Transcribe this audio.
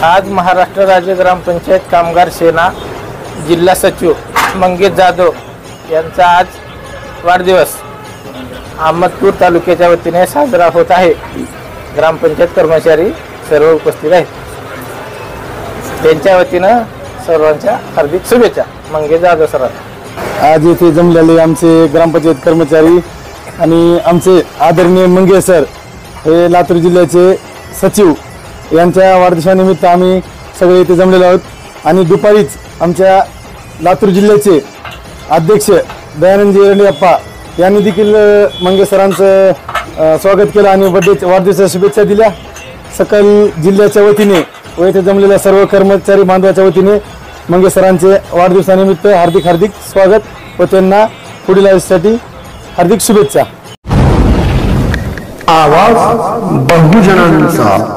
आज महाराष्ट्र राज्य ग्रामपंचायत कामगार सेना जिल्हा सचिव मंगेश जाधव यांचा आज वाढदिवस अहमदपूर तालुक्याच्या वतीने साजरा होत आहे। ग्रामपंचायत कर्मचारी सर्व उपस्थित आहेत, त्यांच्या वतीने सर्वांच्या हार्दिक शुभेच्छा। मंगेश जाधव सर, आज येथे जमलेले आमचे ग्रामपंचायत कर्मचारी आणि आमचे आदरणीय मंगेश सर हे लातूर जिल्ह्याचे सचिव यांच्या वाढदिवसानिमित्त आम्ही सगळे इथे जमलेलो आहोत। आणि दुपारीच आमच्या लातूर जिल्ह्याचे अध्यक्ष दयानंदजी एरंडीअप्पा यांनी देखील मंगेश सरांचं स्वागत केलं आणि वाढदिवसाच्या शुभेच्छा दिल्या। सकल जिल्ह्याच्या वतीने व इथे जमलेल्या सर्व कर्मचारी बांधवाच्या वतीने मंगेश सरांचे वाढदिवसानिमित्त हार्दिक हार्दिक स्वागत व त्यांना पुढील आयुष्यासाठी हार्दिक शुभेच्छा। आवाज बहुजनांचा।